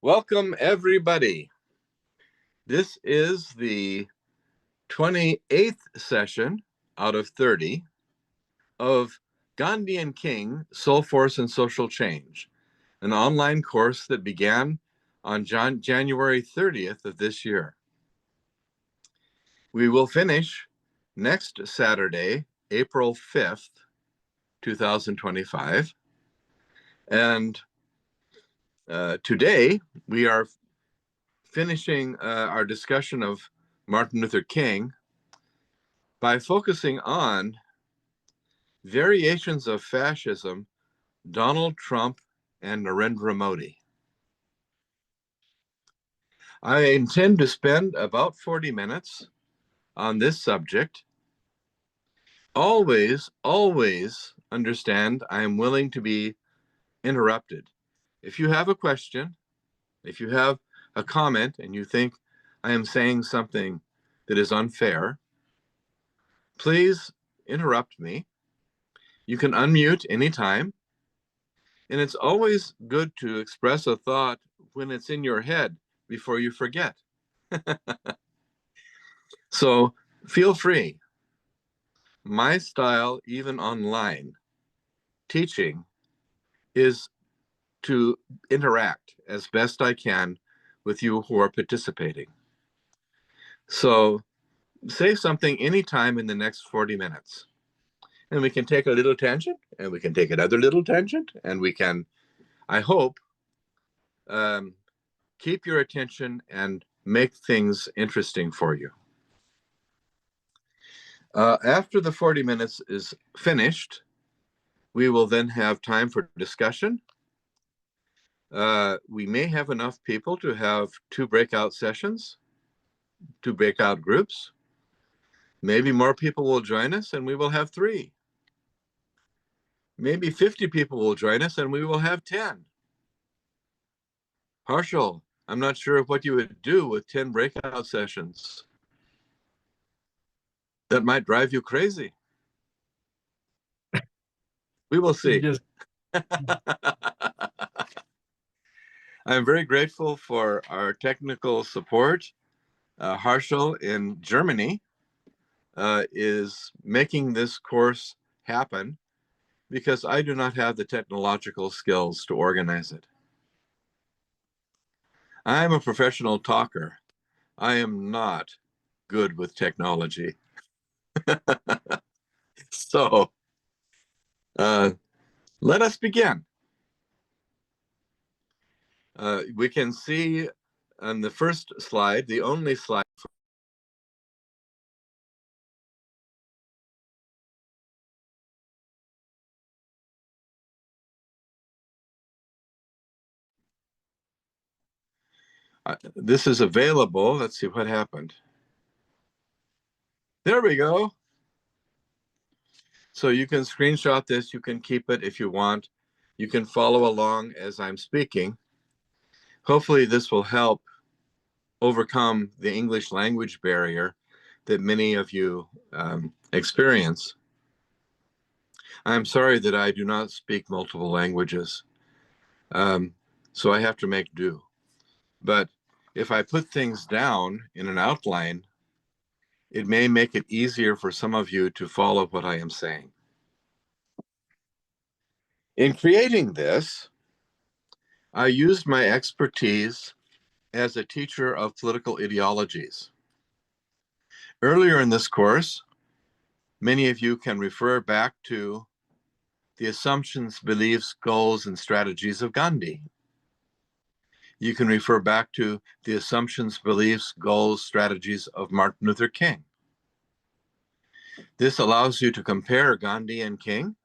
Welcome, everybody. This is the 28th session out of 30 of Gandhi and King, Soul Force and Social Change, an online course that began on January 30th of this year. We will finish next Saturday, April 5th, 2025. And today we are finishing our discussion of Martin Luther King by focusing on variations of fascism, Donald Trump and Narendra Modi. I intend to spend about 40 minutes on this subject. Always understand I am willing to be interrupted. If you have a question, if you have a comment and you think I am saying something that is unfair, please interrupt me. You can unmute anytime. And it's always good to express a thought when it's in your head before you forget. So feel free. My style, even online teaching, is to interact as best I can with you who are participating. So say something anytime in the next 40 minutes. And we can take a little tangent, and we can take another little tangent, and we can, I hope, keep your attention and make things interesting for you. After the 40 minutes is finished, we will then have time for discussion. We may have enough people to have 2 breakout sessions, 2 breakout groups. Maybe more people will join us and we will have 3. Maybe 50 people will join us and we will have 10. Harshal, I'm not sure what you would do with 10 breakout sessions. That might drive you crazy. We will see. I'm very grateful for our technical support. Harshal in Germany is making this course happen because I do not have the technological skills to organize it. I'm a professional talker. I am not good with technology. So let us begin. We can see on the first slide, the only slide. This is available. Let's see what happened. There we go. So you can screenshot this. You can keep it if you want. You can follow along as I'm speaking. Hopefully this will help overcome the English language barrier that many of you experience. I'm sorry that I do not speak multiple languages, so I have to make do. But if I put things down in an outline, it may make it easier for some of you to follow what I am saying. In creating this, I used my expertise as a teacher of political ideologies. Earlier in this course, many of you can refer back to the assumptions, beliefs, goals, and strategies of Gandhi. You can refer back to the assumptions, beliefs, goals, strategies of Martin Luther King. This allows you to compare Gandhi and King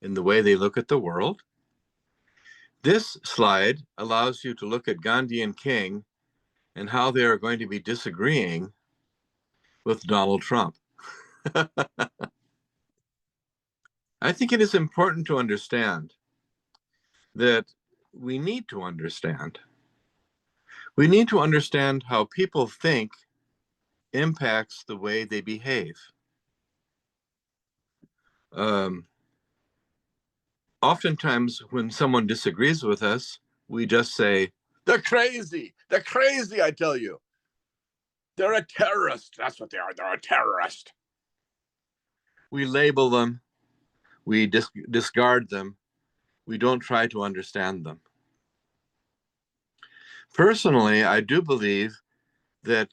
in the way they look at the world. This slide allows you to look at Gandhi and King and how they are going to be disagreeing with Donald Trump. I think it is important to understand that we need to understand. We need to understand how people think impacts the way they behave. Oftentimes, when someone disagrees with us, we just say, They're crazy. They're crazy, I tell you. They're a terrorist. That's what they are. They're a terrorist. We label them. We discard them. We don't try to understand them. Personally, I do believe that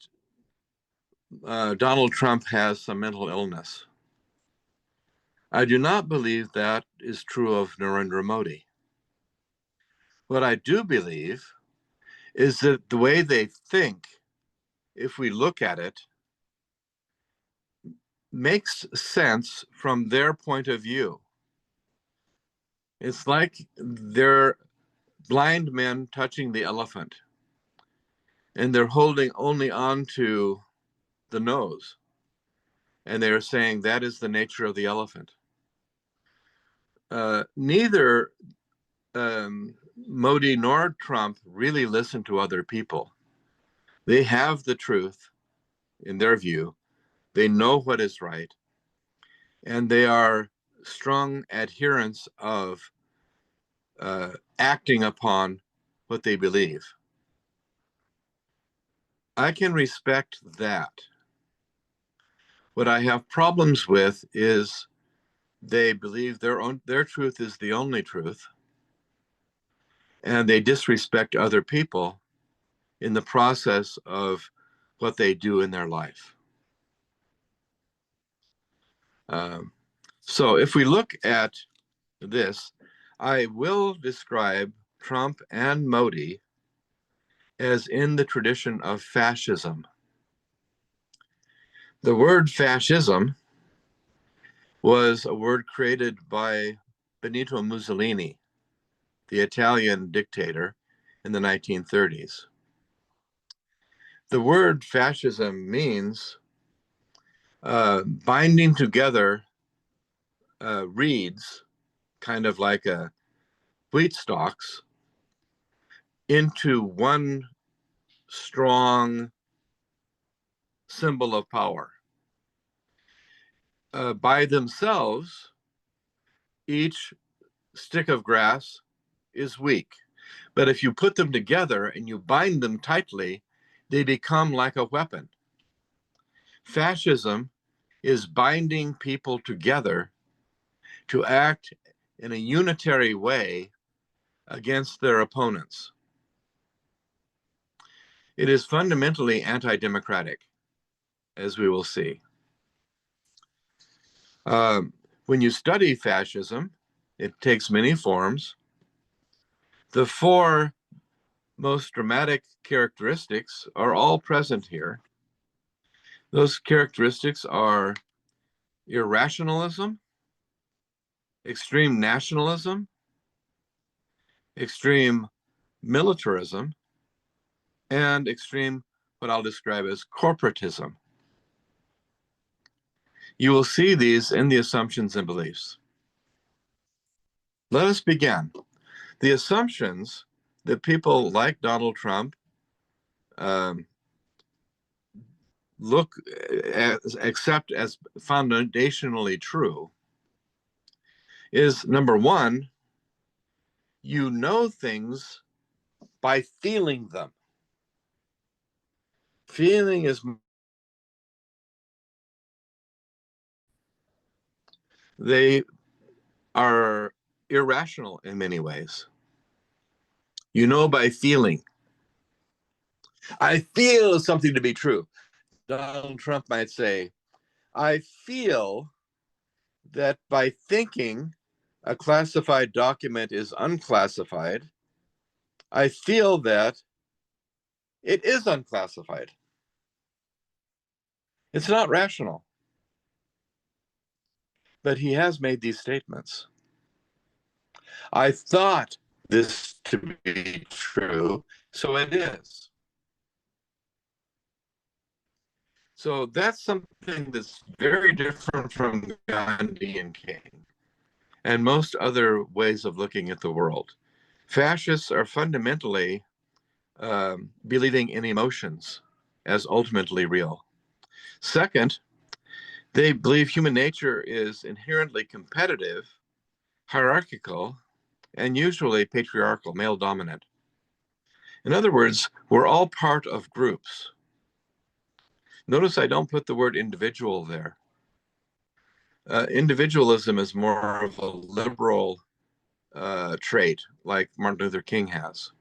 Donald Trump has some mental illness. I do not believe that is true of Narendra Modi. What I do believe is that the way they think, if we look at it, makes sense from their point of view. It's like they're blind men touching the elephant, and they're holding only on to the nose, and they're saying that is the nature of the elephant. Neither Modi nor Trump really listen to other people. They have the truth in their view. They know what is right, and they are strong adherents of acting upon what they believe. I can respect that. What I have problems with is they believe their truth is the only truth, and they disrespect other people in the process of what they do in their life. So if we look at this, I will describe Trump and Modi as in the tradition of fascism. The word fascism was a word created by Benito Mussolini, the Italian dictator in the 1930s. The word fascism means binding together reeds, kind of like wheat stalks, into one strong symbol of power. By themselves, each stick of grass is weak. But if you put them together and you bind them tightly, they become like a weapon. Fascism is binding people together to act in a unitary way against their opponents. It is fundamentally anti-democratic, as we will see. When you study fascism, it takes many forms. The four most dramatic characteristics are all present here. Those characteristics are irrationalism, extreme nationalism, extreme militarism, and extreme, what I'll describe as corporatism. You will see these in the assumptions and beliefs. Let us begin. The assumptions that people like Donald Trump accept as foundationally true is, number one, you know things by feeling them. Feeling is, they are irrational in many ways. You know by feeling. I feel something to be true. Donald Trump might say, I feel that by thinking a classified document is unclassified, I feel that it is unclassified. It's not rational. But he has made these statements. I thought this to be true, so it is. So that's something that's very different from Gandhi and King and most other ways of looking at the world. Fascists are fundamentally believing in emotions as ultimately real. Second, they believe human nature is inherently competitive, hierarchical, and usually patriarchal, male dominant. In other words, we're all part of groups. Notice I don't put the word individual there. Individualism is more of a liberal trait, like Martin Luther King has.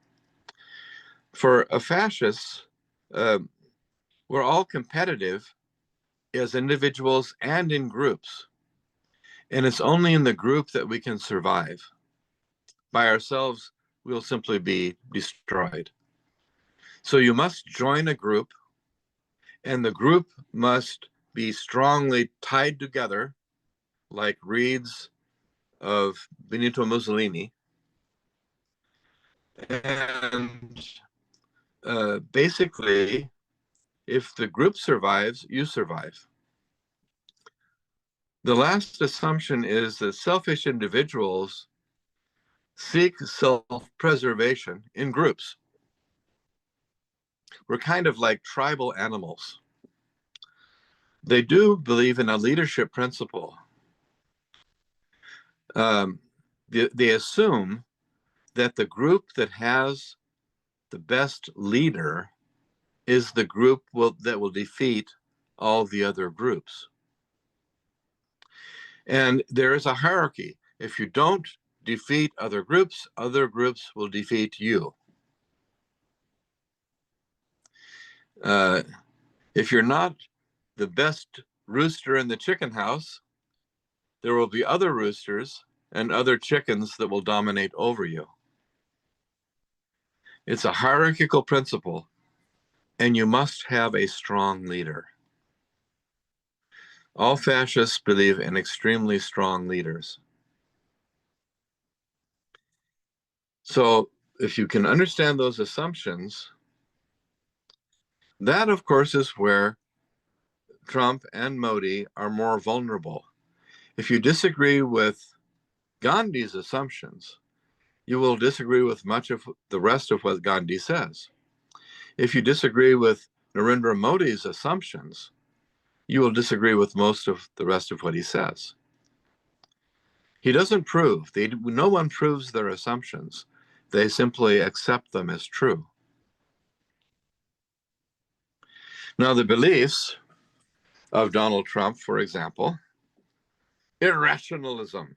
For a fascist, uh, we're all competitive as individuals and in groups. And it's only in the group that we can survive. By ourselves, we'll simply be destroyed. So you must join a group, and the group must be strongly tied together, like reeds of Benito Mussolini. And basically, if the group survives, you survive. The last assumption is that selfish individuals seek self-preservation in groups. We're kind of like tribal animals. They do believe in a leadership principle. They assume that the group that has the best leader is the group that will defeat all the other groups. And there is a hierarchy. If you don't defeat other groups will defeat you. If you're not the best rooster in the chicken house, there will be other roosters and other chickens that will dominate over you. It's a hierarchical principle, and you must have a strong leader. All fascists believe in extremely strong leaders. So if you can understand those assumptions, that of course is where Trump and Modi are more vulnerable. If you disagree with Gandhi's assumptions, you will disagree with much of the rest of what Gandhi says. If you disagree with Narendra Modi's assumptions, you will disagree with most of the rest of what he says. He doesn't prove, no one proves their assumptions. They simply accept them as true. Now, the beliefs of Donald Trump, for example, irrationalism.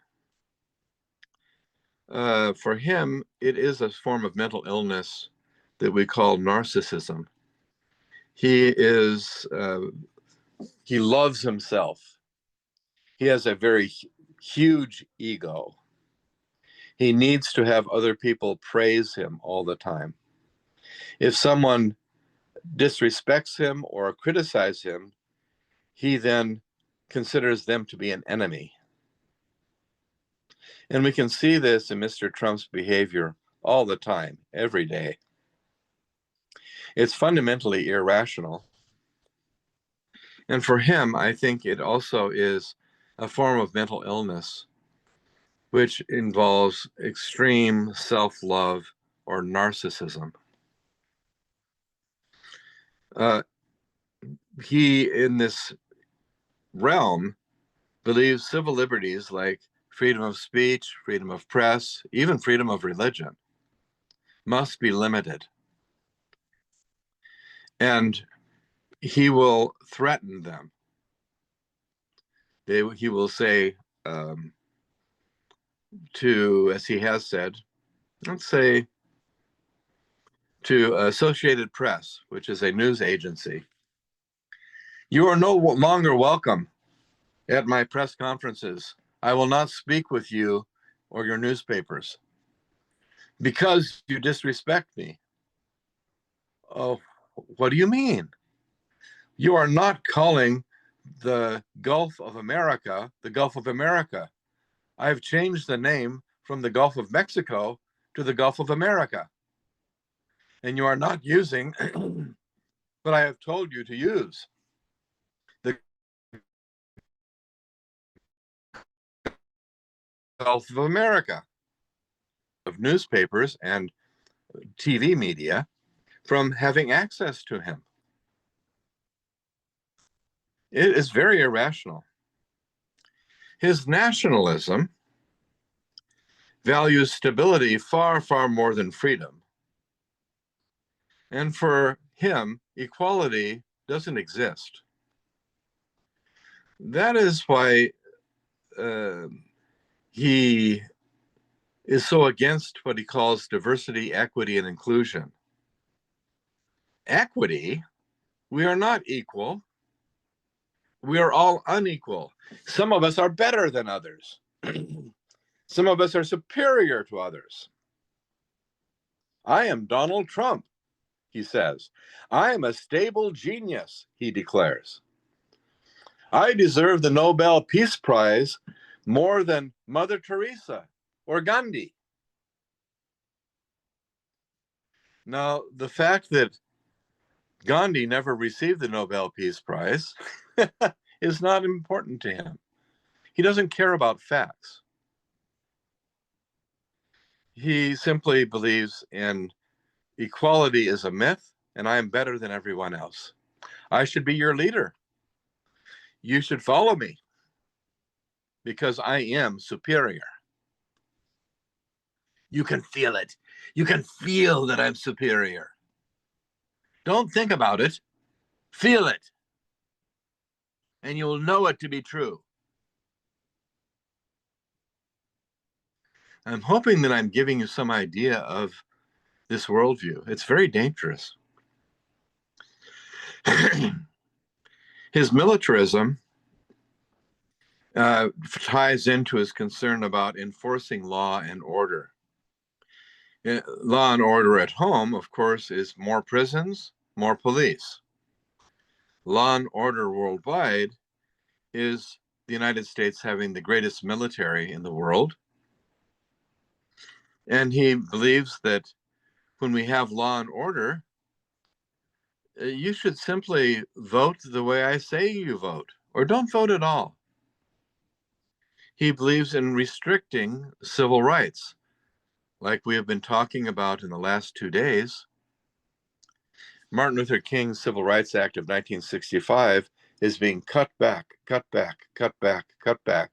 For him, it is a form of mental illness that we call narcissism. He loves himself. He has a very huge ego. He needs to have other people praise him all the time. If someone disrespects him or criticizes him, he then considers them to be an enemy. And we can see this in Mr. Trump's behavior all the time, every day. It's fundamentally irrational. And for him, I think it also is a form of mental illness, which involves extreme self-love or narcissism. He, in this realm, believes civil liberties like freedom of speech, freedom of press, even freedom of religion must be limited. And he will threaten them. He will say as he has said, let's say to Associated Press, which is a news agency, you are no longer welcome at my press conferences. I will not speak with you or your newspapers because you disrespect me. Oh, what do you mean? You are not calling the Gulf of America the Gulf of America. I've changed the name from the Gulf of Mexico to the Gulf of America. And you are not using what I have told you to use. The Gulf of America, of newspapers and TV media from having access to him. It is very irrational. His nationalism values stability far, far more than freedom. And for him, equality doesn't exist. That is why he is so against what he calls diversity, equity, and inclusion. Equity, we are not equal. We are all unequal. Some of us are better than others. Some of us are superior to others. I am Donald Trump, he says. I am a stable genius, he declares. I deserve the Nobel Peace Prize more than Mother Teresa or Gandhi. Now, the fact that Gandhi never received the Nobel Peace Prize is not important to him. He doesn't care about facts. He simply believes in equality is a myth, and I am better than everyone else. I should be your leader. You should follow me because I am superior. You can feel it. You can feel that I'm superior. Don't think about it. Feel it. And you'll know it to be true. I'm hoping that I'm giving you some idea of this worldview. It's very dangerous. His militarism ties into his concern about enforcing law and order. Law and order at home, of course, is more prisons, more police. Law and order worldwide is the United States having the greatest military in the world. And he believes that when we have law and order, you should simply vote the way I say you vote, or don't vote at all. He believes in restricting civil rights, like we have been talking about in the last 2 days. Martin Luther King's Civil Rights Act of 1965 is being cut back, cut back, cut back, cut back.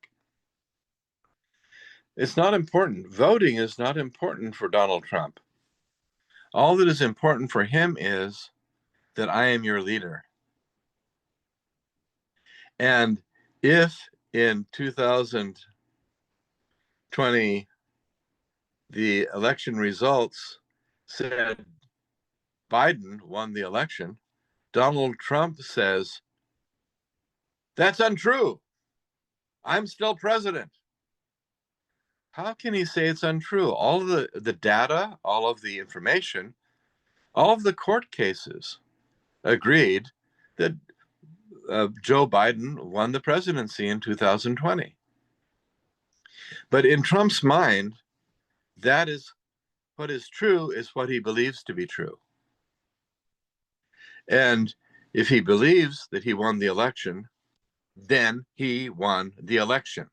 It's not important. Voting is not important for Donald Trump. All that is important for him is that I am your leader. And if in 2020, the election results said Biden won the election, Donald Trump says, that's untrue. I'm still president. How can he say it's untrue? All of the data, all of the information, all of the court cases agreed that Joe Biden won the presidency in 2020. But in Trump's mind, that is what is true is what he believes to be true. And if he believes that he won the election, then he won the election.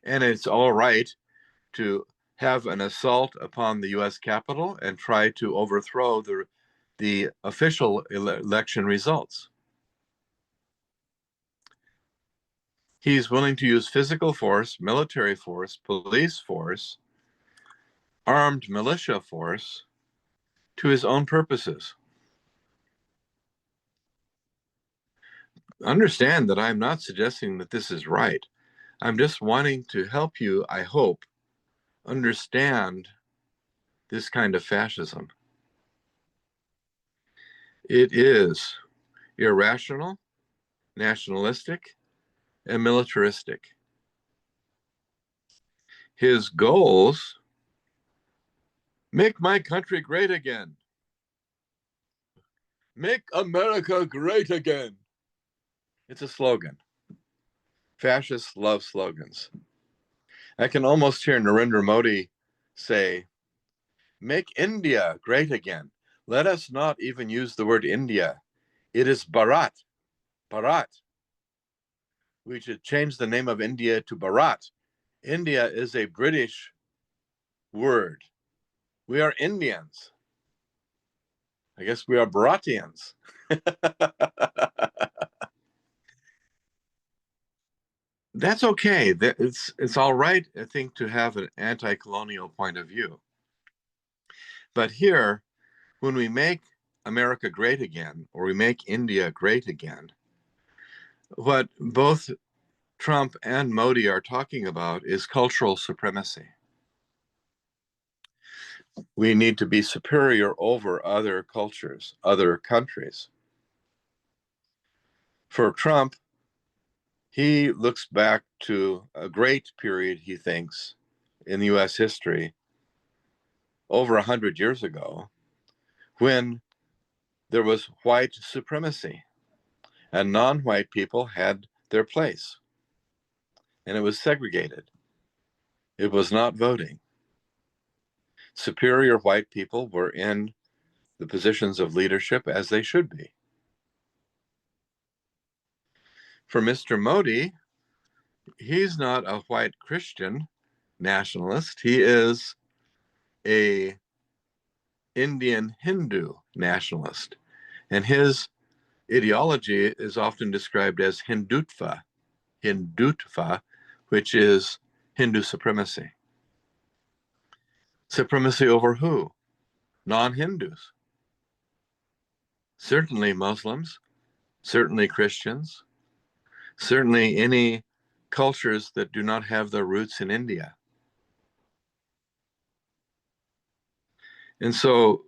And it's all right to have an assault upon the US Capitol and try to overthrow the official election results. He's willing to use physical force, military force, police force, armed militia force to his own purposes. Understand that I'm not suggesting that this is right. I'm just wanting to help you, I hope, understand this kind of fascism. It is irrational, nationalistic, and militaristic. His goals: make my country great again. Make America great again. It's a slogan. Fascists love slogans. I can almost hear Narendra Modi say, make India great again. Let us not even use the word India. It is Bharat. Bharat. We should change the name of India to Bharat. India is a British word. We are Indians. I guess we are Bharatians. That's okay. It's all right, I think, to have an anti-colonial point of view. But here, when we make America great again, or we make India great again, what both Trump and Modi are talking about is cultural supremacy. We need to be superior over other cultures, other countries. For Trump, he looks back to a great period, he thinks, in US history over 100 years ago, when there was white supremacy and non-white people had their place, and it was segregated. It was not voting. Superior white people were in the positions of leadership as they should be. For Mr. Modi, he's not a white Christian nationalist. He is a Indian Hindu nationalist. And his ideology is often described as Hindutva, which is Hindu supremacy. Supremacy over who? Non-Hindus. Certainly Muslims, certainly Christians, certainly any cultures that do not have their roots in India. And so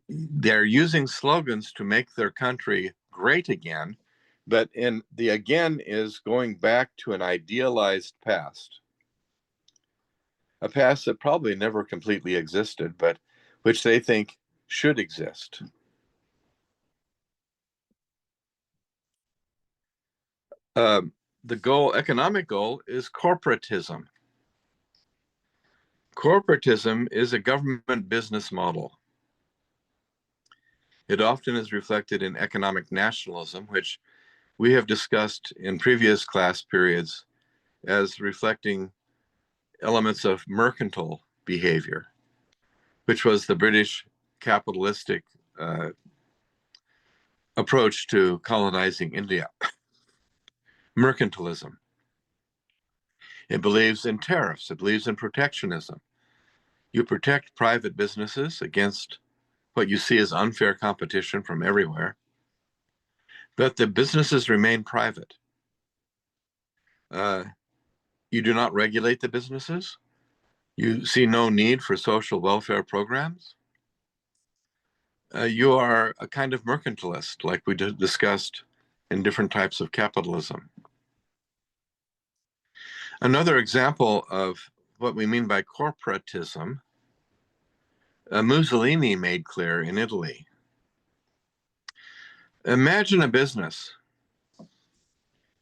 they're using slogans to make their country great again, but the again is going back to an idealized past, a past that probably never completely existed, but which they think should exist. The economic goal, is corporatism. Corporatism is a government business model. It often is reflected in economic nationalism, which we have discussed in previous class periods as reflecting elements of mercantile behavior, which was the British capitalistic approach to colonizing India. Mercantilism. It believes in tariffs. It believes in protectionism. You protect private businesses against what you see as unfair competition from everywhere, but the businesses remain private. You do not regulate the businesses. You see no need for social welfare programs. You are a kind of mercantilist, like we discussed in different types of capitalism. Another example of what we mean by corporatism, Mussolini made clear in Italy. Imagine a business,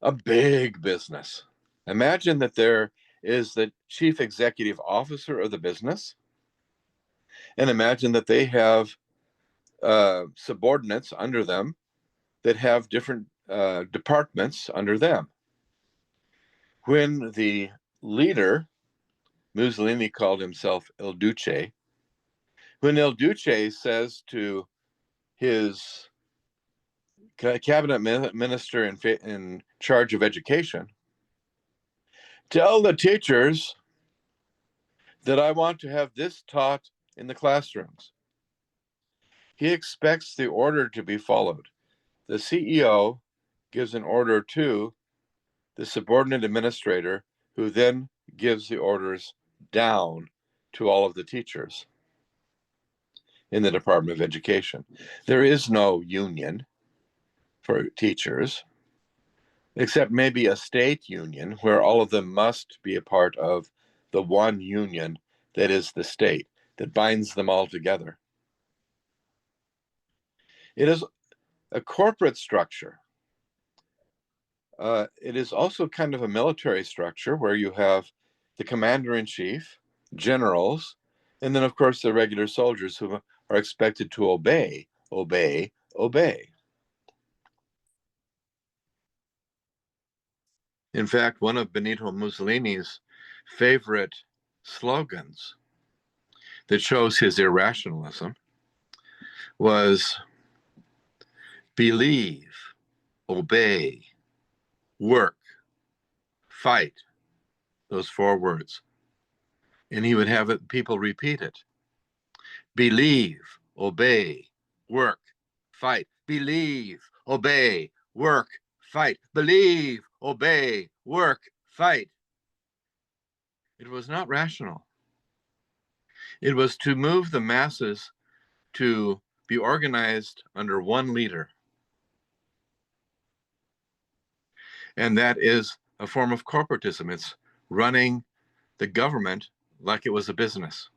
a big business. Imagine that there is the chief executive officer of the business, and imagine that they have subordinates under them that have different departments under them. When the leader, Mussolini called himself Il Duce, when Il Duce says to his cabinet minister in charge of education, tell the teachers that I want to have this taught in the classrooms. He expects the order to be followed. The CEO gives an order to the subordinate administrator, who then gives the orders down to all of the teachers in the Department of Education. There is no union for teachers, except maybe a state union where all of them must be a part of the one union that is the state, that binds them all together. It is a corporate structure. It is also kind of a military structure where you have the commander-in-chief, generals, and then, of course, the regular soldiers who are expected to obey, obey, obey. In fact, one of Benito Mussolini's favorite slogans that shows his irrationalism was believe, obey, work, fight, those 4 words. And he would have people repeat it. Believe, obey, work, fight. Believe, obey, work, fight. Believe, obey, work, fight. It was not rational. It was to move the masses to be organized under one leader. And that is a form of corporatism. It's running the government like it was a business.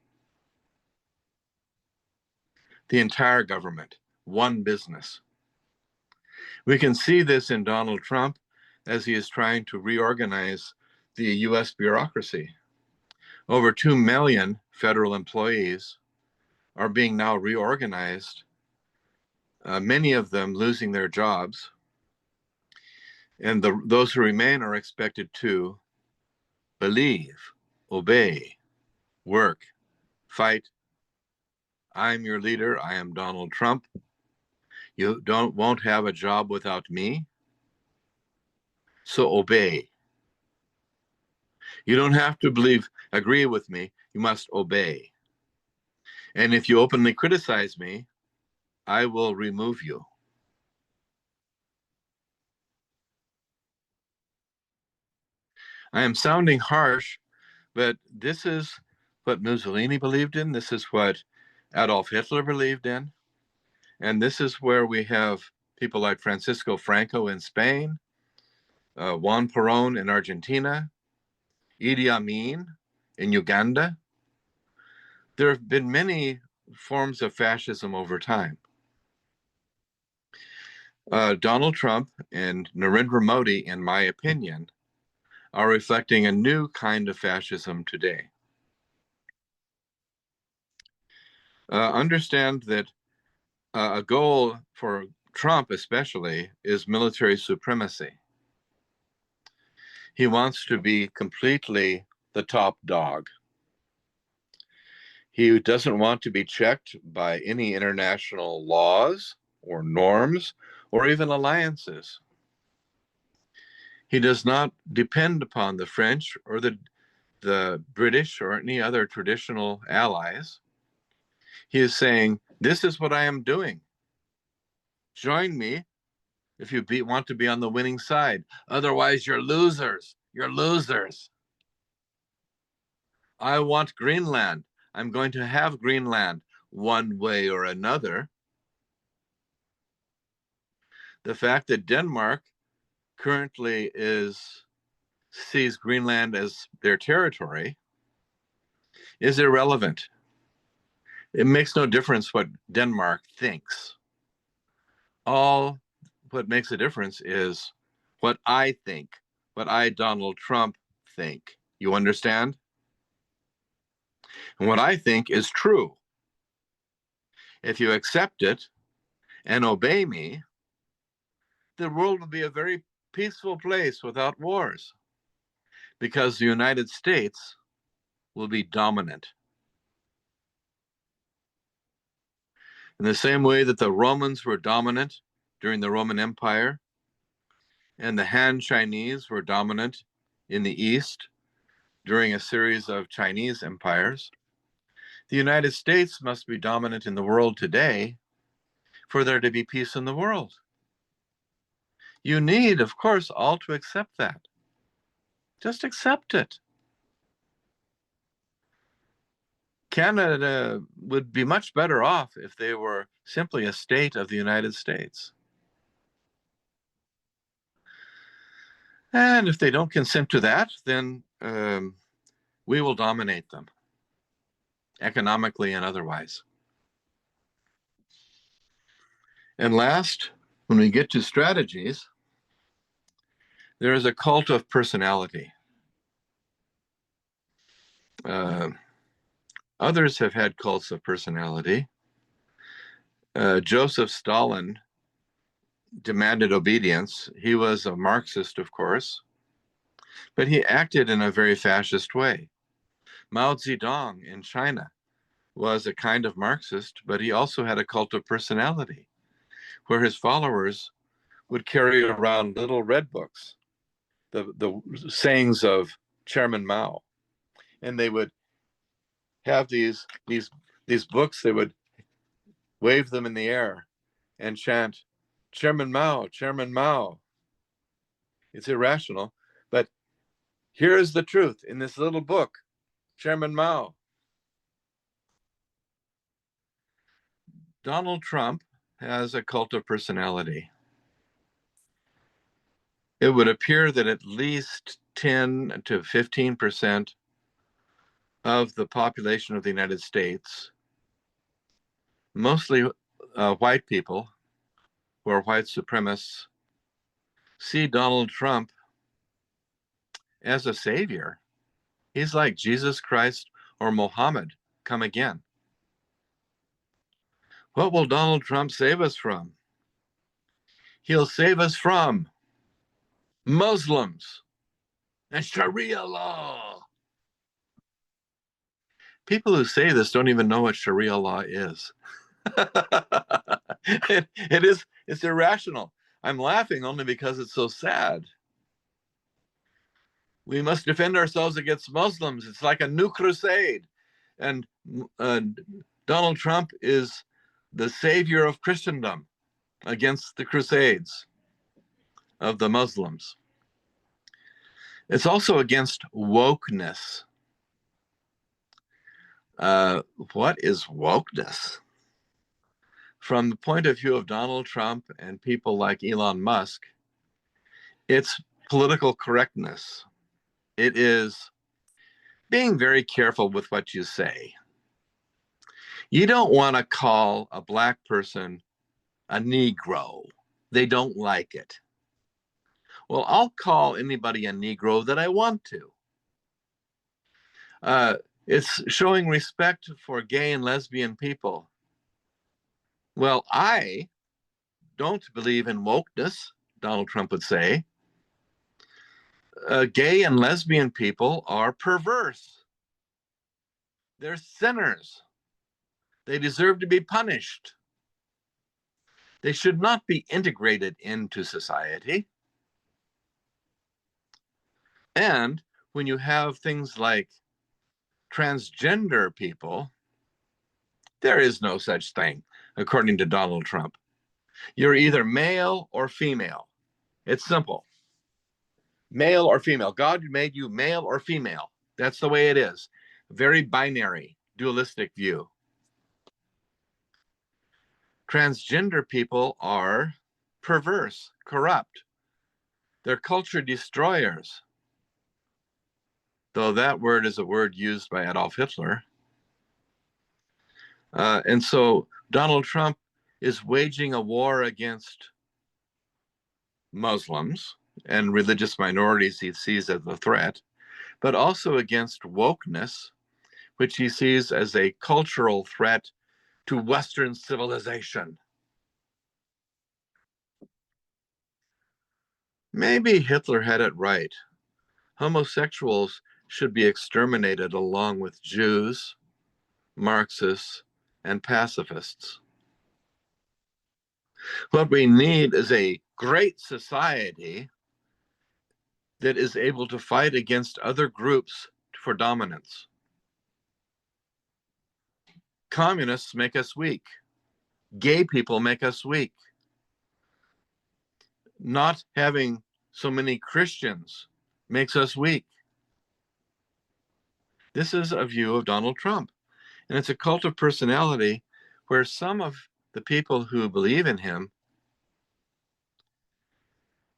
The entire government, one business. We can see this in Donald Trump as he is trying to reorganize the US bureaucracy. Over 2 million federal employees are being now reorganized, many of them losing their jobs. And those who remain are expected to believe, obey, work, fight. I'm your leader. I am Donald Trump. You won't have a job without me. So obey. You don't have to agree with me. You must obey. And if you openly criticize me, I will remove you. I am sounding harsh, but this is what Mussolini believed in. This is what Adolf Hitler believed in. And this is where we have people like Francisco Franco in Spain, Juan Perón in Argentina, Idi Amin in Uganda. There have been many forms of fascism over time. Donald Trump and Narendra Modi, in my opinion, are reflecting a new kind of fascism today. Understand that a goal for Trump especially is military supremacy. He wants to be completely the top dog. He doesn't want to be checked by any international laws or norms or even alliances. He does not depend upon the French or the British or any other traditional allies. He is saying, this is what I am doing. Join me if you want to be on the winning side. Otherwise, you're losers. You're losers. I want Greenland. I'm going to have Greenland one way or another. The fact that Denmark currently sees Greenland as their territory is irrelevant. It makes no difference what Denmark thinks. All what makes a difference is what I think, what I, Donald Trump, think. You understand? And what I think is true. If you accept it and obey me, the world will be a very peaceful place without wars, because the United States will be dominant. In the same way that the Romans were dominant during the Roman Empire, and the Han Chinese were dominant in the East during a series of Chinese empires, the United States must be dominant in the world today for there to be peace in the world. You need, of course, all to accept that. Just accept it. Canada would be much better off if they were simply a state of the United States. And if they don't consent to that, then we will dominate them, economically and otherwise. And last, when we get to strategies, there is a cult of personality. Others have had cults of personality. Joseph Stalin demanded obedience. He was a Marxist, of course, but he acted in a very fascist way. Mao Zedong in China was a kind of Marxist, but he also had a cult of personality, where his followers would carry around little red books, the sayings of Chairman Mao, and they would have these these books, they would wave them in the air and chant, Chairman Mao, Chairman Mao. It's irrational, but here is the truth in this little book, Chairman Mao. Donald Trump has a cult of personality. It would appear that at least 10 to 15% of the population of the United States, mostly white people who are white supremacists, see Donald Trump as a savior. He's like Jesus Christ or Mohammed come again. What will Donald Trump save us from? He'll save us from Muslims and Sharia law. People who say this don't even know what Sharia law is. It's irrational. I'm laughing only because it's so sad. We must defend ourselves against Muslims. It's like a new crusade. And Donald Trump is the savior of Christendom against the crusades of the Muslims. It's also against wokeness. What is wokeness? From the point of view of Donald Trump and people like Elon Musk, it's political correctness. It is being very careful with what you say. You don't want to call a Black person a Negro. They don't like it. Well, I'll call anybody a Negro that I want to. It's showing respect for gay and lesbian people. Well, I don't believe in wokeness, Donald Trump would say. Gay and lesbian people are perverse. They're sinners. They deserve to be punished. They should not be integrated into society. And when you have things like transgender people, there is no such thing, according to Donald Trump. You're either male or female. It's simple. Male or female. God made you male or female. That's the way it is. Very binary, dualistic view. Transgender people are perverse, corrupt. They're culture destroyers. Though that word is a word used by Adolf Hitler. And so Donald Trump is waging a war against Muslims and religious minorities he sees as a threat, but also against wokeness, which he sees as a cultural threat to Western civilization. Maybe Hitler had it right. Homosexuals should be exterminated along with Jews, Marxists, and pacifists. What we need is a great society that is able to fight against other groups for dominance. Communists make us weak. Gay people make us weak. Not having so many Christians makes us weak. This is a view of Donald Trump. And it's a cult of personality where some of the people who believe in him,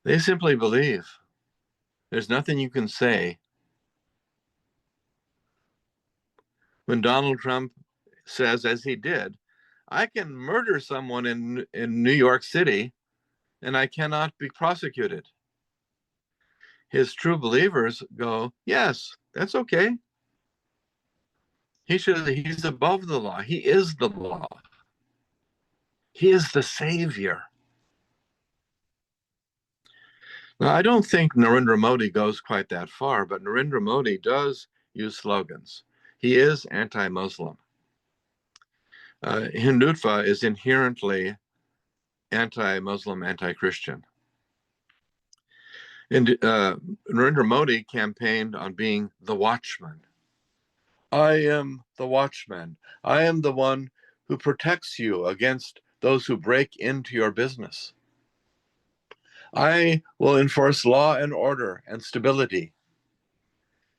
they simply believe. There's nothing you can say. When Donald Trump says, as he did, I can murder someone in New York City and I cannot be prosecuted. His true believers go, yes, that's okay. He's above the law. He is the law. He is the savior. Now, I don't think Narendra Modi goes quite that far, but Narendra Modi does use slogans. He is anti-Muslim. Hindutva is inherently anti-Muslim, anti-Christian. And Narendra Modi campaigned on being the watchman. I am the watchman. I am the one who protects you against those who break into your business. I will enforce law and order and stability.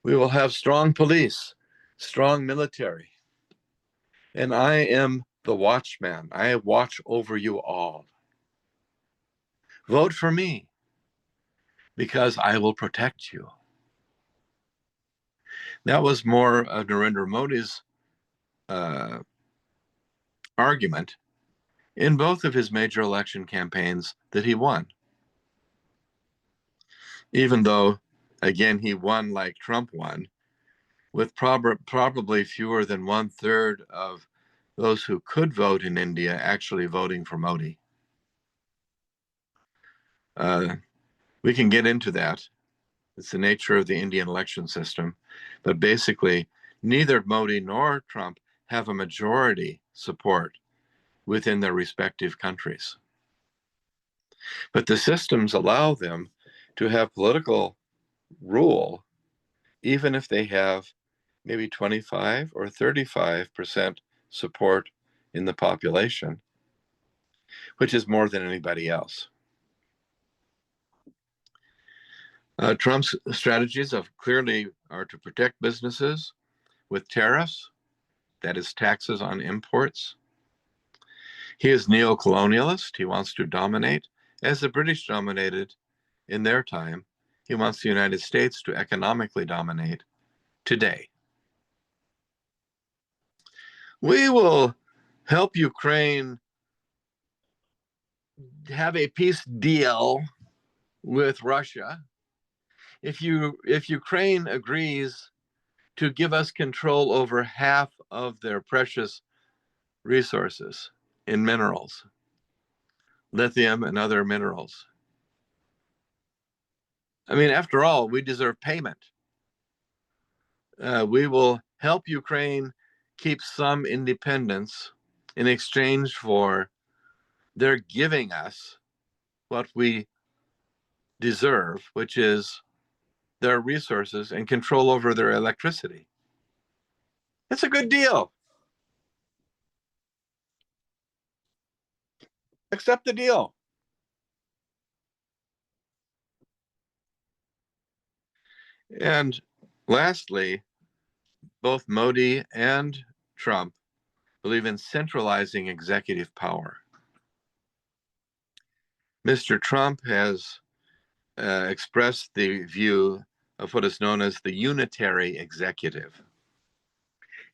We will have strong police, strong military. And I am the watchman. I watch over you all. Vote for me because I will protect you. That was more of Narendra Modi's uh, argument in both of his major election campaigns that he won. Even though, again, he won like Trump won, with probably fewer than 1/3 of those who could vote in India actually voting for Modi. We can get into that. It's the nature of the Indian election system. But basically, neither Modi nor Trump have a majority support within their respective countries. But the systems allow them to have political rule, even if they have maybe 25 or 35% support in the population, which is more than anybody else. Trump's strategies clearly are to protect businesses with tariffs, that is taxes on imports. He is neo-colonialist. He wants to dominate, as the British dominated in their time. He wants the United States to economically dominate today. We will help Ukraine have a peace deal with Russia if Ukraine agrees to give us control over half of their precious resources in minerals, lithium and other minerals. I mean, after all, we deserve payment. We will help Ukraine keep some independence in exchange for their giving us what we deserve, which is their resources and control over their electricity. It's a good deal. Accept the deal. And lastly, both Modi and Trump believe in centralizing executive power. Mr. Trump has expressed the view of what is known as the unitary executive.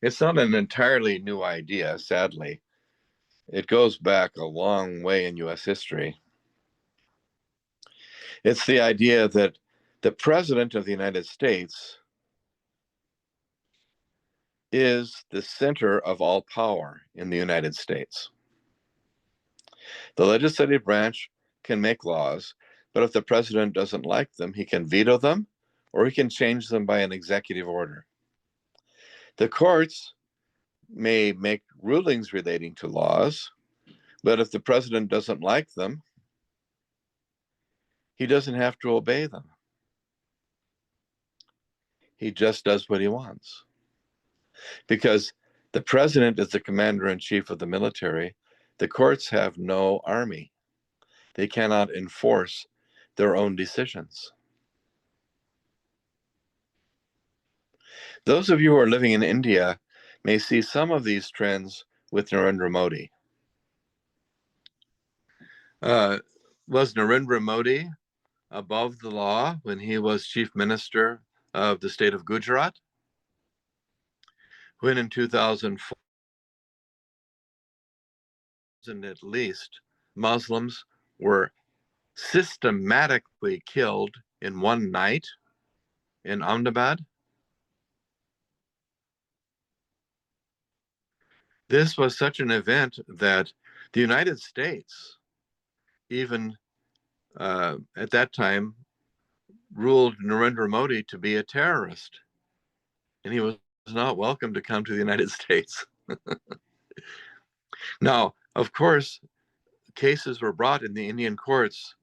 It's not an entirely new idea, sadly. It goes back a long way in US history. It's the idea that the President of the United States is the center of all power in the United States. The legislative branch can make laws, but if the president doesn't like them, he can veto them or he can change them by an executive order. The courts may make rulings relating to laws, but if the president doesn't like them, he doesn't have to obey them. He just does what he wants. Because the president is the commander-in-chief of the military, the courts have no army. They cannot enforce their own decisions. Those of you who are living in India may see some of these trends with Narendra Modi. Was Narendra Modi above the law when he was chief minister of the state of Gujarat? When in 2004, at least, Muslims were systematically killed in one night in Ahmedabad? This was such an event that the United States, even at that time, ruled Narendra Modi to be a terrorist, and he was not welcome to come to the United States. Now, of course, cases were brought in the Indian courts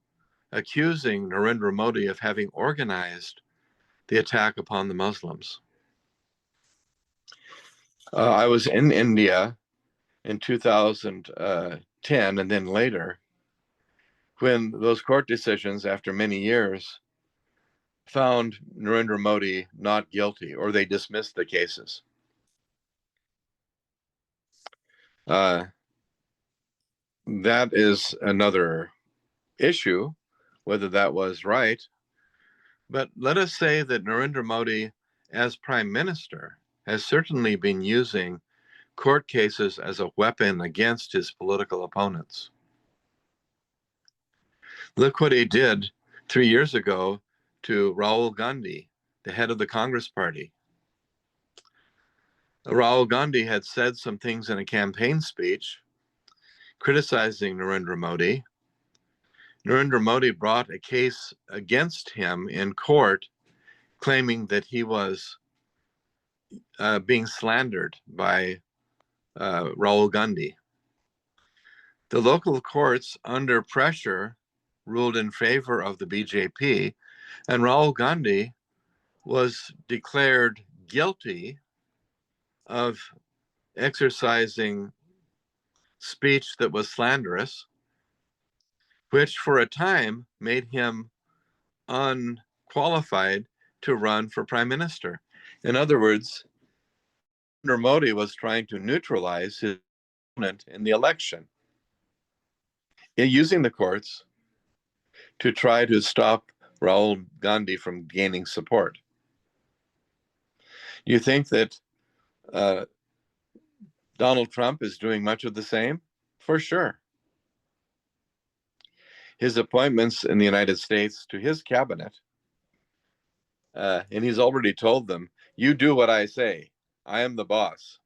accusing Narendra Modi of having organized the attack upon the Muslims. I was in India in 2010 and then later when those court decisions, after many years, found Narendra Modi not guilty, or they dismissed the cases. That is another issue, whether that was right. But let us say that Narendra Modi, as prime minister, has certainly been using court cases as a weapon against his political opponents. Look what he did 3 years ago to Rahul Gandhi, the head of the Congress party. Rahul Gandhi had said some things in a campaign speech criticizing Narendra Modi. Narendra Modi brought a case against him in court, claiming that he was being slandered by Rahul Gandhi. The local courts, under pressure, ruled in favor of the BJP, and Rahul Gandhi was declared guilty of exercising speech that was slanderous, which for a time made him unqualified to run for prime minister. In other words, Narendra Modi was trying to neutralize his opponent in the election, using the courts to try to stop Rahul Gandhi from gaining support. You think that Donald Trump is doing much of the same? For sure. His appointments in the United States to his cabinet, and he's already told them, you do what I say. I am the boss.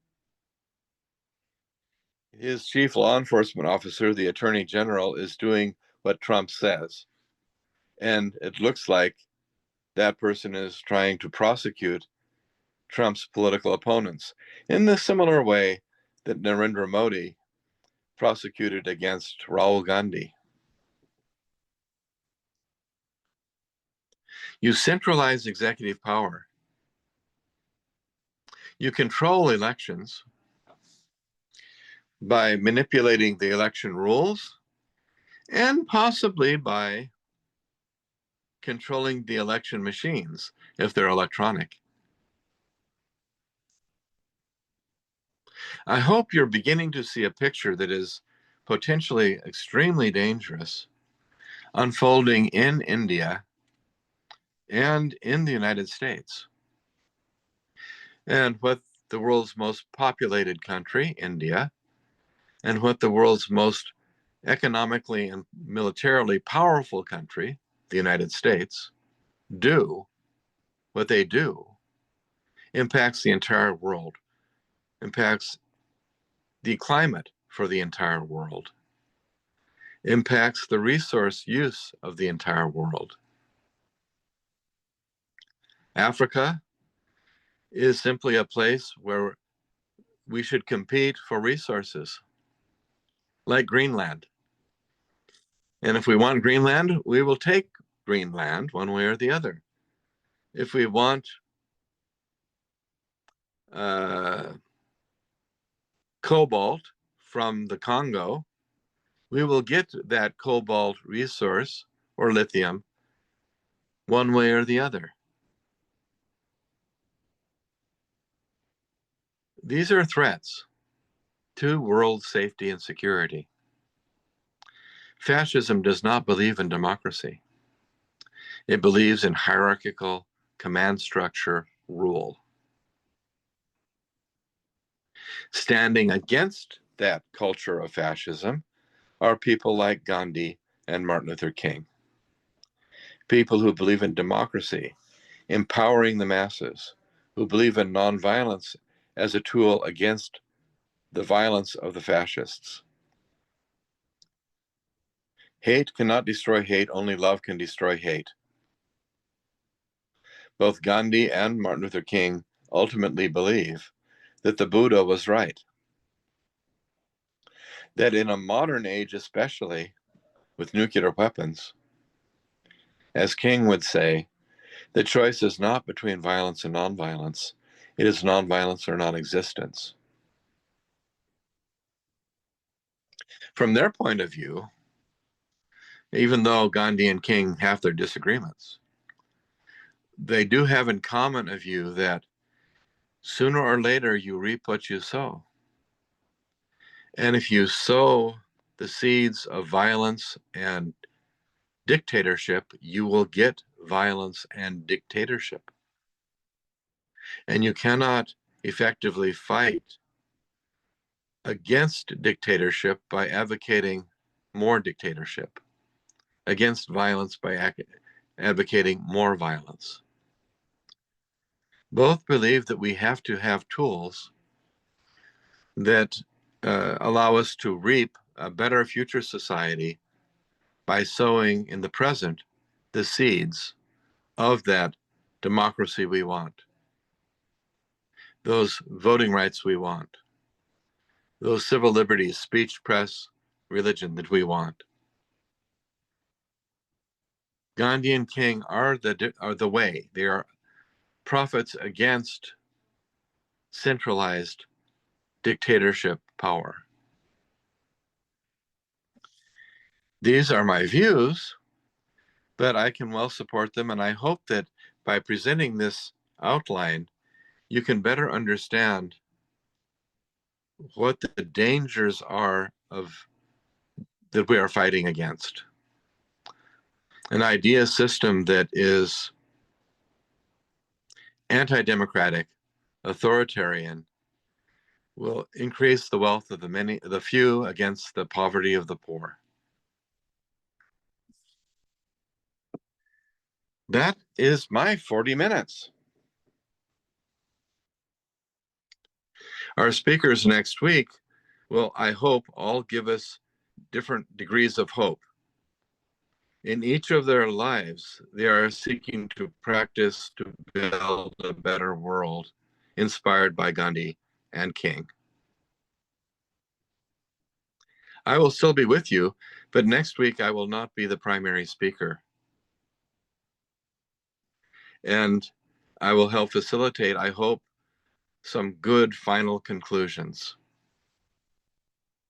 His chief law enforcement officer, the attorney general, is doing what Trump says. And it looks like that person is trying to prosecute Trump's political opponents in the similar way that Narendra Modi prosecuted against Rahul Gandhi. You centralize executive power. You control elections by manipulating the election rules and possibly by controlling the election machines if they're electronic. I hope you're beginning to see a picture that is potentially extremely dangerous unfolding in India and in the United States. And what the world's most populated country, India, and what the world's most economically and militarily powerful country, the United States, do, what they do, impacts the entire world, impacts the climate for the entire world, impacts the resource use of the entire world. Africa is simply a place where we should compete for resources, like Greenland. And if we want Greenland, we will take Greenland one way or the other. If we want cobalt from the Congo, we will get that cobalt resource or lithium one way or the other. These are threats to world safety and security. Fascism does not believe in democracy. It believes in hierarchical command structure rule. Standing against that culture of fascism are people like Gandhi and Martin Luther King. People who believe in democracy, empowering the masses, who believe in nonviolence as a tool against the violence of the fascists. Hate cannot destroy hate, only love can destroy hate. Both Gandhi and Martin Luther King ultimately believe that the Buddha was right. That in a modern age, especially with nuclear weapons, as King would say, the choice is not between violence and nonviolence. It is nonviolence or non-existence. From their point of view, even though Gandhi and King have their disagreements, they do have in common a view that sooner or later you reap what you sow. And if you sow the seeds of violence and dictatorship, you will get violence and dictatorship. And you cannot effectively fight against dictatorship by advocating more dictatorship, against violence by advocating more violence. Both believe that we have to have tools that allow us to reap a better future society by sowing in the present the seeds of that democracy we want, those voting rights we want, those civil liberties, speech, press, religion that we want. Gandhi and King are the way. They are prophets against centralized dictatorship power. These are my views, but I can well support them, and I hope that by presenting this outline, you can better understand what the dangers are of that we are fighting against. An idea system that is anti-democratic, authoritarian, will increase the wealth of the few against the poverty of the poor. That is my 40 minutes. Our speakers next week will, I hope, all give us different degrees of hope. In each of their lives, they are seeking to practice to build a better world inspired by Gandhi and King. I will still be with you, but next week I will not be the primary speaker. And I will help facilitate, I hope, some good final conclusions.